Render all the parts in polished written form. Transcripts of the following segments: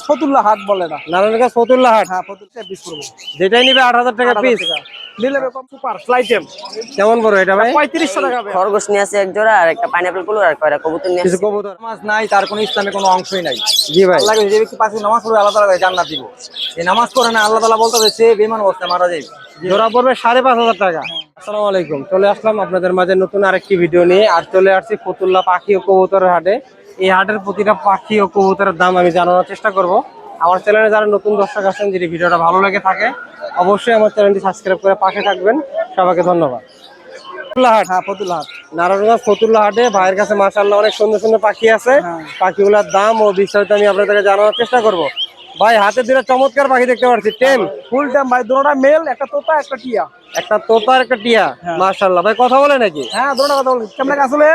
ফতুল্লা হাট বলে না, নারায়ণগঞ্জ ফতুল্লা হাট। হ্যাঁ ফতুল্লা পিস করবো, যেটাই নিবে 8,000 টাকা পিস। নিলে কম সুপার ফ্লাইটেম কেমন পড়বে এটা ভাই? 3500 টাকা। খরগোশ নিয়ে আছে এক জোড়া আর একটা পাইনাপেল কুলো আর কয়টা কবুতর নিয়ে কিছু আছে। কবুতর নামাজ নাই, তার কোনো ইসলামে কোনো অংশই নাই। জি ভাই, আল্লাহ যে ব্যক্তি পাঁচ ওয়াক্ত নামাজ পড়বে আল্লাহ তাআলা তাকে জান্নাত দিব। এই নামাজ পড়ে না, আল্লাহ তাআলা বলতেছে সে বেঈমান অবস্থায় মারা যাবে। জোড়া পড়বে 5,500 টাকা। আসসালামু আলাইকুম, চলে আসলাম আপনাদের মাঝে নতুন আরেকটি ভিডিও নিয়ে। আর চলে আসছি ফতুল্লা পাখি ও কবুতরের হাটে। এই হাটের প্রতিটা পাখি ও কবুতরের দাম আমি জানানোর চেষ্টা করব। আমার চ্যানেলে যারা নতুন দর্শক আছেন, যদি ভিডিওটা ভালো লেগে থাকে অবশ্যই আমার চ্যানেলটি সাবস্ক্রাইব করে পাশে থাকবেন। সবাইকে ধন্যবাদ। ফতুল্লা হাট, হ্যাঁ ফতুল্লা হাট। নারায়ণগঞ্জ ফতুল্লা হাটে ভাইয়ের কাছে মাশাআল্লাহ অনেক সুন্দর সুন্দর পাখি আছে। পাখিগুলোর দাম ও বিস্তারিত আমি আপনাদেরকে জানানোর চেষ্টা করব। ভাই হাতে দুটো চমৎকার পাখি দেখতে পাচ্ছি, টেম ফুল টাইম ভাই, দুটোটা মেল, একটা তোতা একটা টিয়া। একটা তোতা আর একটা টিয়া। মাশাআল্লাহ ভাই, কথা বলে নাকি? হ্যাঁ দুটোটা কথা বলি। কেমন আসলে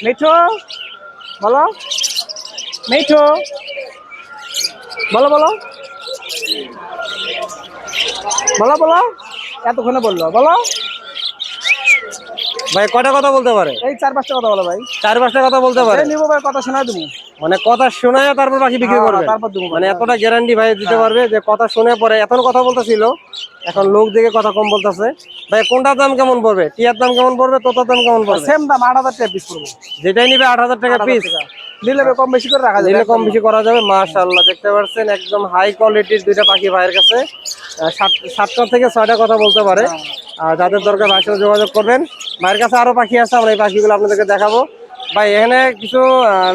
মিঠো বলো, মিঠো বলো বলো বলো বলো, এতক্ষণে বললো বলো। ভাই কয়টা কথা বলতে পারে? এই 4-5টা কথা বলো ভাই। 4-5টা কথা বলতে পারে। নিবো ভাই, কথা শোনায় তুমি। মানে কথা শোনায় তারপর পাখি বিক্রি করবে? তারপর দেবো। মানে এতটা গ্যারান্টি ভাই দিতে পারবে যে কথা শুনে পরে। এখন কথা বলতেছিল, এখন লোক দেখে কথা কম বলতেছে। ভাই কোনটার দাম কেমন পড়বে? টিয়ার দাম কেমন পড়বে? তোতার দাম কেমন পড়বে? সেম দাম, 8,000 টাকা পিস করবো। যেটাই নিবে 8,000 টাকা পিস। নিলে কম বেশি করে রাখা যাবে, নিলে কম বেশি করা যাবে। মাশাআল্লাহ দেখতে পাচ্ছেন একদম হাই কোয়ালিটির দুইটা পাখি ভাইয়ের কাছে। 7টা থেকে 6টা কথা বলতে পারে। আর যাদের দরকার ভাইয়ের সাথে যোগাযোগ করবেন। ভাইয়ের কাছে আরো পাখি আছে, আমরা এই পাখিগুলো আপনাদেরকে দেখাবো। ভাই এখানে কিছু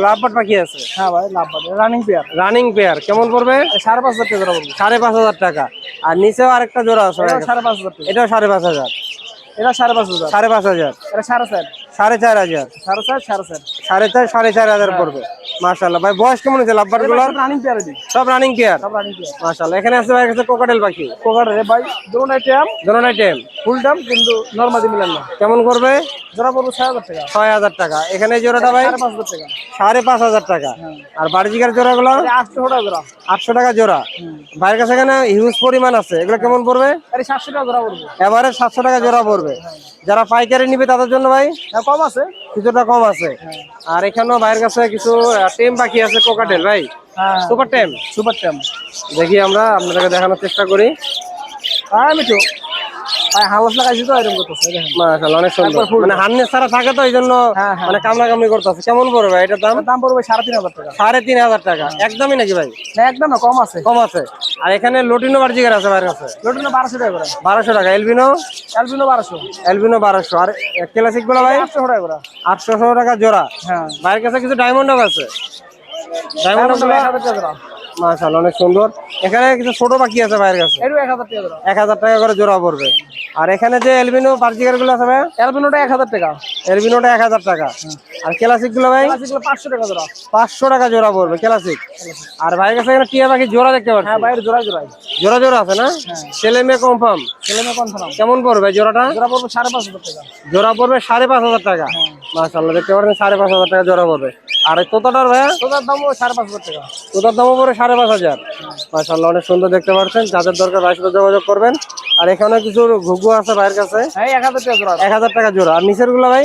লাভবার্ড পাখি আছে। হ্যাঁ ভাই lovebird running pair. Running pair কেমন পড়বে? 5,500 টাকা জোড়া পড়বে। 5,500 টাকা। আর নিচেও আরেকটা জোড়া আছে, 5,500 টাকা। এটাও 5,500। এটা 5,500। 5,500। এটা 4,500। 4,500। 4,500। 4,500 পড়বে। মাশাআল্লাহ ভাই, বয়স কেমন হয়েছে লাভবার্ড গুলোর? রানিং পেয়ার দিই, সব রানিং পেয়ার। সব রানিং পেয়ার। মাশাআল্লাহ এখানে আছে ভাই কাছে কোকাটেল পাখি। কোকাটেল ভাই দুটোটাই টাইম, দুটোটাই টেম। ফুল টাইম, কিন্তু নরমালি মিলান না। কেমন করবে? জোড়া পড়বে 6,000 টাকা। 6,000 টাকা। এখানে এই জোড়াটা ভাই 5,500 টাকা। 5,500 টাকা। আর বাড়িজিকার জোড়াগুলো 800 টাকা জোড়া। 800 টাকা জোড়া। ভাইয়ের কাছে এখানে হিউজ পরিমাণ আছে। এগুলো কেমন পড়বে? আরে 700 টাকা জোড়া পড়বে। এবারে 700 টাকা জোড়া পড়বে। যারা পাইকারি নিবে তাদের জন্য ভাই কম আছে, কিছুটা কম আছে। আর এখানেও ভাইয়ের কাছে কিছু টেম পাখি আছে, কোকাটেল ভাই। হ্যাঁ সুপার টেম। Super time. দেখি আমরা আপনাদেরকে দেখানোর চেষ্টা করি। মিঠু ভাই হাউস লাগাইছি তো এরকম করতেছে, দেখেন মাশাআল্লাহ অনেক সুন্দর। মানে হার্নেস ছাড়া থাকে তো এইজন্য মানে কামড়া কামড়ি করতেছে। কেমন পড়বে ভাই এটার দাম? দাম পড়বে 3,500 টাকা। 3,500 টাকা একদমই নাকি ভাই? না একদম না, কম আছে। কম আছে। আর এখানে লটিনো বার্জিকার আছে ভাইয়ের কাছে। লোটুনো 1,200 টাকা করে। 1,200 টাকা। এলবিনো? অ্যালবিনো 1,200। এলবিনো 1,200। আর ক্লাসিক গুলো ভাই 800 টাকা করে। 800 টাকা জোড়া। হ্যাঁ ভাইয়ের কাছে কিছু ডায়মন্ডও আছে। ডায়মন্ড 1,000 টাকা জোড়া। মাশাআল্লাহ অনেক সুন্দর। এখানে কিছু ছোট পাখি আছে ভাইয়ের কাছে, এটাও 1,000 টাকা জোড়া। 1,000 টাকা করে জোড়া পড়বে। আর এখানে যে এলবিনো বার্জিকার গুলো আছে ভাই, অ্যালবিনোটা 1,000 টাকা। এলবিনোটা 1,000 টাকা। আর ক্লাসিক গুলো ভাই ক্লাসিকগুলো 500 টাকা জোড়া। 500 টাকা জোড়া পড়বে ক্লাসিক। আর ভাইয়ের কাছে এখানে টিয়া পাখি জোড়া দেখতে পাচ্ছি। হ্যাঁ বাইরে জোড়া জোড়াই। জোড়া জোড়া আছে না? ছেলে মেয়ে কনফার্ম? ছেলে মেয়ে কনফার্ম। কেমন পড়বে জোড়াটা? জোড়া পড়বে 5,500 টাকা। জোড়া পড়বে 5,500 টাকা। মাশাআল্লাহ দেখতে পাচ্ছেন 5,500 টাকা জোড়া পড়বে। আর এই তোতাটার ভাই তোতার দাম 5,500 টাকা। তোতার দামও পড়বে 5,500। মাশাআল্লাহ অনেক সুন্দর দেখতে পাচ্ছেন। যাদের দরকার ভাইয়ের সাথে যোগাযোগ করবেন। আর এখানে কিছু ঘুঘু আছে ভাইয়ের কাছে, হ্যাঁ 1,000 টাকা জোড়া। 1,000 টাকা জোড়া। আর নিচের গুলো ভাই?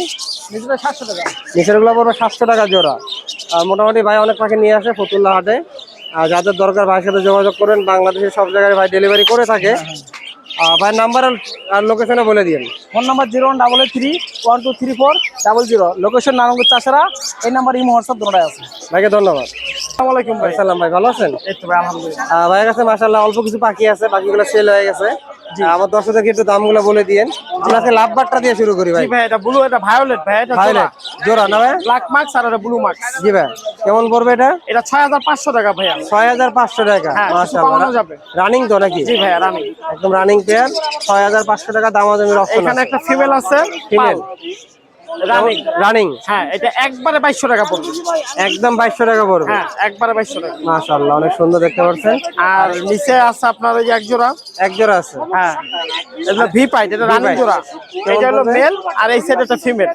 নিচে 700 টাকা। নিচের গুলো পড়বে 700 টাকা জোড়া। আর মোটামুটি ভাই অনেক পাখি নিয়ে আসে ফতুল্লা হাটে। আর যাদের দরকার ভাইয়ের সাথে যোগাযোগ করেন। বাংলাদেশের সব জায়গায় ভাই ডেলিভারি করে থাকে। ভাইয়ের নাম্বার আর লোকেশনে বলে দিন। Phone number 01831234000। Location Narayanganj Chashara. এই নাম্বার ইমো হোয়াটসঅ্যাপ দুটোই আছে। ভাইকে ধন্যবাদ। আসসালামু আলাইকুম ভাই। আসসালাম ভাই, ভালো আছেন? এই তো ভাই আলহামদুলিল্লাহ। ভাইয়ের কাছে মাশাআল্লাহ অল্প কিছু পাখি আছে, পাখিগুলো সেল হয়ে গেছে। আমার দর্শকদেরকে একটু দামগুলো বলে দিয়েন। আমরা আজকে লাভবারটা দিয়ে শুরু করি ভাই। জি ভাই, এটা ব্লু, এটা ভায়োলেট ভাই, এটা ভায়োলেট জোড়া না ভাই? ব্ল্যাক মার্কস আর এটা ব্লু মার্কস। জি ভাই, কেমন পড়বে এটা? এটা 6,500 টাকা ভাইয়া। 6,500 টাকা। হ্যাঁ, মাশাআল্লাহ কমানো যাবে। রানিং তো নাকি? জি ভাইয়া রানি। একদম রানিং পেয়ার। 6,500 টাকা দামাদামির অপশন এখানে আছে। একটা ফিমেল আছে, ফিমেল রানি। রানিং। হ্যাঁ এটা একবারে 2,200 টাকা পড়বে। একদম 2,200 টাকা পড়বে। হ্যাঁ একবারে 2,200 টাকা। মাশাআল্লাহ অনেক সুন্দর দেখতে পাচ্ছেন। আর নিচে আছে আপনার ওই যে এক জোড়া। এক জোড়া আছে। হ্যাঁ এটা ভি পাইট, এটা রানি জোড়া। এটা হলো মেল আর এই সাইড এটা ফিমেল।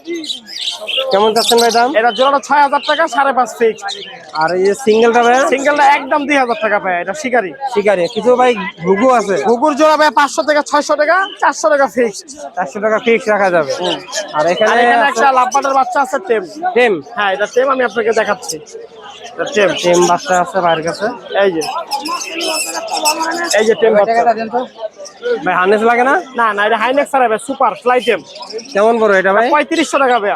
কেমন চাচ্ছেন ভাই দাম? এটা জোড়াটা 6,000 টাকা, 5.5 ফিক্সড। আর এই যে সিঙ্গেলটা ভাই? সিঙ্গেলটা একদম 2,000 টাকা ভাই, এটা শিকারি। শিকারি কিছু ভাই ঘুঘু আছে? ঘুঘুর জোড়া ভাই 500 থেকে 600 টাকা, 400 টাকা ফিক্সড। 400 টাকা ফিক্স রাখা যাবে। আর এখানে একটা লাভবাটের বাচ্চা আছে টেম। টেম? হ্যাঁ, এটা টেম, আমি আপনাকে দেখাচ্ছি। এটা টেম। টেম বাচ্চা আছে ভাইয়ের কাছে। এই যে টেম বাচ্চা। ভাই হার্নেস লাগে না? না না, এটা হাইনেক্স আর ভাই সুপার ফ্লাই টেম। কেমন পড়বে এটা ভাই? 3500 টাকা ভাই।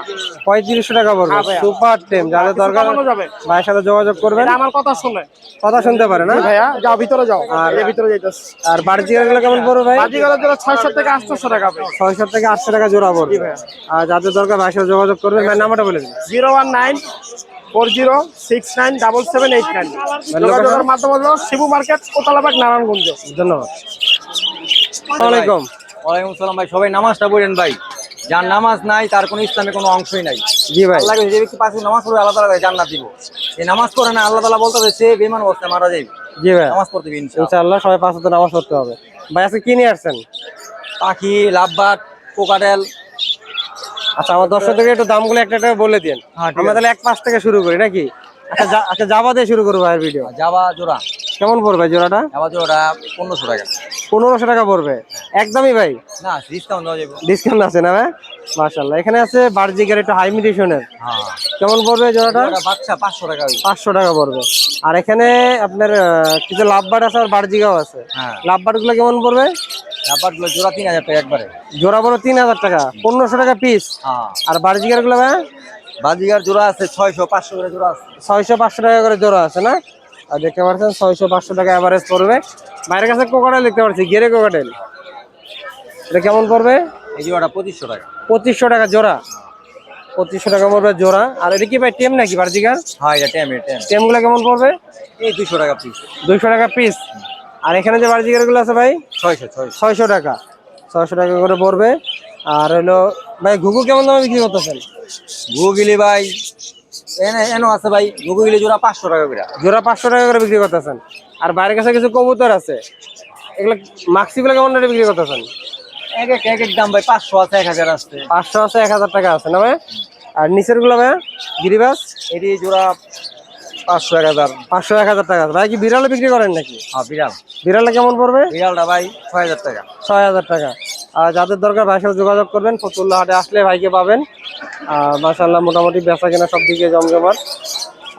3500 টাকা পড়বে। হ্যাঁ ভাইয়া। সুপার টেম, যাদের কিছু দরকার কমানো যাবে। ভাইয়ের সাথে যোগাযোগ করবেন। এটা আমার কথা শুনে। কথা শুনতে পারে না? জি ভাইয়া, যাও ভিতরে যাও। আর এর ভিতরে যাইতাছ। আর বাড়ির গুলো কেমন পড়বে ভাই? বাজিগরের জোড়া 600 থেকে 800 টাকা ভাই। 600 থেকে 800 টাকা জোড়া পড়বে। জি ভাইয়া। আর যাদের দরকার ভাইয়ের সাথে যোগাযোগ করবেন। ভাই নাম্বারটা বলে দিন। 01940697789। যোগাযোগের মাধ্যম হলো শিবু মার্কেট, কোতলাবাগ, নারায়ণগঞ্জ। ধন্যবাদ। আসসালামু আলাইকুম। ওয়ালাইকুম সালাম ভাই। সবাই নামাজটা পড়েন ভাই। যার নামাজ নাই তার কোনো ইসলামে কোনো অংশই নাই। জি ভাই। আল্লাহ যে ব্যক্তি 5 ওয়াক্ত নামাজ পড়বে আল্লাহ তাআলা জান্নাত দিব। এই নামাজ পড়ে না আল্লাহ তাআলা বলতেছে সে বেঈমান অবস্থায় মারা যাবে। জি ভাই। নামাজ পড়তে হবে ইনশাআল্লাহ। ইনশাআল্লাহ সবাই 5 ওয়াক্ত নামাজ পড়তে হবে। ভাই আজকে কি নিয়ে আসছেন? পাখি, লাভবাট, কোকাটেল। আচ্ছা, আমার দর্শকদেরকে একটু দামগুলো একটা একটা বলে দিন। হ্যাঁ, ঠিক আমরা তাহলে 1-5 থেকে শুরু করি নাকি? আচ্ছা জাবা দিয়ে শুরু করবো ভাইয়ের ভিডিও। জাবা জোড়া। কেমন পড়বে জোড়াটা? জাবা জোড়া 1500 টাকা। 1500 টাকা পড়বে একদমই ভাই? না, ডিসকাউন্ট দেওয়া যাবে। ডিসকাউন্ট আছে না ভাই? মাশাআল্লাহ। এখানে আছে বার্জিকের একটা হাই মিউটেশনের। হ্যাঁ। কেমন পড়বে জোড়াটা? জোড়া বাচ্চা 500 টাকা। 500 টাকা পড়বে। আর এখানে আপনার কিছু লাভবার্ড আছে আর বার্জিগাও আছে। হ্যাঁ। লাভবার্ড গুলো কেমন পড়বে? লাভবাট গুলো জোড়া 3000 টাকা একবারে। জোড়া বড় 3000 টাকা, 1500 টাকা পিস। হ্যাঁ। আর বার্জিগার গুলো ভাই? বাজিগার জোড়া আছে 600 500 করে জোড়া আছে। 600-500 টাকা করে জোড়া আছে না? আর দেখতে পাচ্ছেন 600-500 টাকা এভারেজ পড়বে। বাইরের কাছে কোকাটেল দেখতে পাচ্ছি, গেরে কোকাটেল। এটা কেমন পড়বে? এই জোড়াটা 2500 টাকা। 2500 টাকা জোড়া। 2500 টাকা পড়বে জোড়া। আর এটা কি ভাই টেম নাকি বার্জিগার? হ্যাঁ, এটা টেম। টেম গুলো কেমন পড়বে? এই 200 টাকা পিস। 200 টাকা পিস। আর এখানে যে বার্জিগার গুলো আছে ভাই? 600 600 টাকা। 600 টাকা করে পড়বে। আর হলো ভাই ঘুঘু কেমন দামে বিক্রি করতেছেন? গুগলি ভাই এনো আছে ভাই। গুগলি জোড়া 500 টাকা করে। জোড়া 500 টাকা করে বিক্রি করতেছেন। আর বাইরের কাছে কিছু কবুতর আছে, এগুলো মাক্সিগুলো কেমন রেটে বিক্রি করতেছেন? এক এক দাম ভাই। 500 আছে, 1000 আছে। 500 আছে, 1000 টাকা আছে না ভাই? আর নিচের গুলো ভাই গিরিবাস? এটি জোড়া 500 1000। 500-1000 টাকা আছে। ভাই কি বিড়ালে বিক্রি করেন নাকি? হ্যাঁ, বিড়াল। বিড়ালে কেমন পড়বে? বিড়ালটা ভাই 6000 টাকা। 6000 টাকা। আর যাদের দরকার ভাইয়ের সাথে যোগাযোগ করবেন। ফতুল্লা হাটে আসলে ভাইকে পাবেন। মাশাআল্লাহ মোটামুটি বেচা কেনা সব দিকে জমজমাট।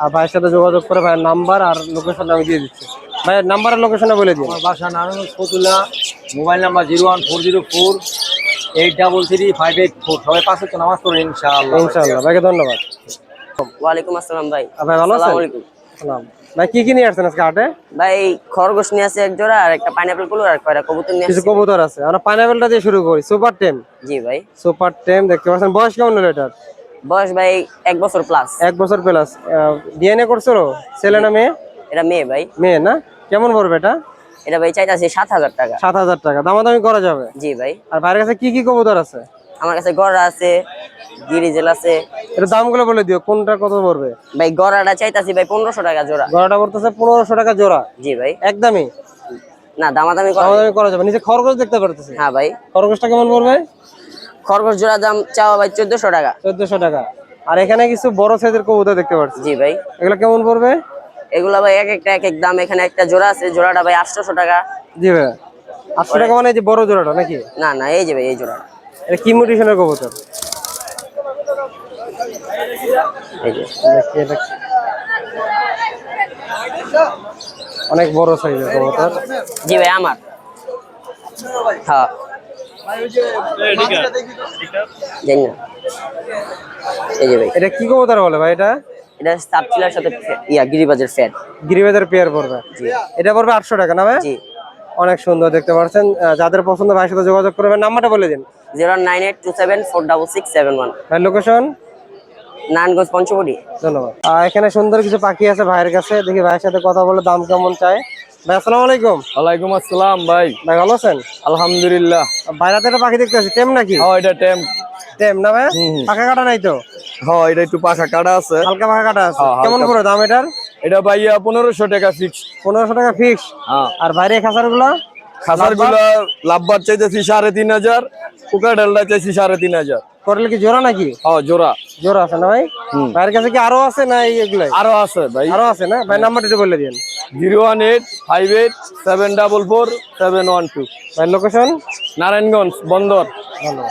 আর ভাইয়ের সাথে যোগাযোগ করে ভাইয়ের নাম্বার আর লোকেশন আমি দিয়ে দিচ্ছি। ভাইয়ের নাম্বার আর লোকেশনে বলে দিন। আমার বাসা নারায়ণগঞ্জ ফতুল্লা। Mobile number 01404833584। সবাই 5 ওয়াক্ত নামাজ পড়েন ইনশাআল্লাহ। ইনশাআল্লাহ। ভাইকে ধন্যবাদ। ওয়ালাইকুম আসসালাম ভাই। ভাই ভালো আছেন? আসসালামু আলাইকুম। সালাম। ভাই কি কি নিয়ে আসছেন আজকে হাটে? ভাই খরগোশ নিয়ে আছে এক জোড়া, আর একটা পাইনাপেল কুলু, আর কয়টা কবুতর নিয়ে কিছু আছে। কবুতর আছে। আমরা পাইনাপেলটা দিয়ে শুরু করি। সুপার টেম। জি ভাই। সুপার টেম দেখতে পাচ্ছেন। বয়স কেমন হলো এটার? বয়স ভাই 1 বছর প্লাস। 1 বছর প্লাস। ডিএনএ করছো? ছেলে না মেয়ে? এটা মেয়ে ভাই। মেয়ে না? কেমন পড়বে এটা? এটা ভাই চাইতাছি 7000 টাকা। 7000 টাকা। দামাদামি করা যাবে? জি ভাই। আর বাইরের কাছে কি কি কবুতর আছে? আমার কাছে গড়া আছে, গিরিজেল আছে। এটা দামগুলো বলে দিও, কোনটা কত পড়বে? ভাই গড়াটা চাইতাছি ভাই 1500 টাকা জোড়া। গড়াটা পড়তেছে 1500 টাকা জোড়া। জি ভাই। একদমই না, দামাদামি করা। দামাদামি করা যাবে। নিচে খরগোশ দেখতে পারতেছি। হ্যাঁ ভাই। খরগোশটা কেমন পড়বে? খরগোশ জোড়া দাম চাওয়া ভাই 1400 টাকা। 1400 টাকা। আর এখানে কিছু বড় সাইজের কবুতর দেখতে পাচ্ছি। জি ভাই। এগুলো কেমন পড়বে? এগুলা ভাই এক একটা এক এক দাম। এখানে একটা জোড়া আছে, জোড়াটা ভাই 800 টাকা। জি ভাই। 800 টাকা মানে এই যে বড় জোড়াটা নাকি? না না, এই যে ভাই এই জোড়া। এটা কি মিউটেশনের কবুতর? এই যে দেখি এটা অনেক বড় সাইজের কবুতর। জি ভাই আমার। হ্যাঁ জানি না। এই যে ভাই, এটা কি কবুতর বলে ভাই? এটা এটা সাবচিলার সাথে গিরিবাজের ফ্যাট। গিরিবাজার পেয়ার পড়বে। এটা পড়বে 800 টাকা না ভাই? জি। অনেক সুন্দর দেখতে পাচ্ছেন। যাদের পছন্দ ভাইয়ের সাথে যোগাযোগ করবেন। নাম্বারটা বলে দিন। 09827466671। ভাই লোকেশন? নারায়ণগঞ্জ পঞ্চবটি। ধন্যবাদ। এখানে সুন্দর কিছু পাখি আছে ভাইয়ের কাছে। দেখি ভাইয়ের সাথে কথা বলে দাম কেমন চায়। ভাই আসসালামু আলাইকুম। ওয়ালাইকুম আসসালাম ভাই। ভাই ভালো আছেন? আলহামদুলিল্লাহ। বাইরাতে একটা পাখি দেখতে পাচ্ছি, টেম নাকি? হ্যাঁ, এটা টেম। টেম না ভাই? পাখা কাটা নাই তো? হ্যাঁ, এটা একটু পাখা কাটা আছে। হালকা পাখা কাটা আছে। হ্যাঁ, কেমন হালকা। পড়ে দাম এটার? এটা ভাইয়া 1500 টাকা ফিক্স। 1500 টাকা ফিক্স। হ্যাঁ। আর বাইরে খাসার গুলো? খাসার গুলা লাভবার চাইতেছি 3500, কুকাডালটা চাইছি 3500। করলে কি জোড়া নাকি? জোড়া জোড়া আছে না ভাই? ভাইয়ের কাছে কি আরো আছে না এগুলাই? আরো আছে ভাই। আরো আছে না ভাই? নাম্বারটা একটু বলে দিন। 01858744712। ভাই লোকেশন? নারায়ণগঞ্জ বন্দর। ধন্যবাদ।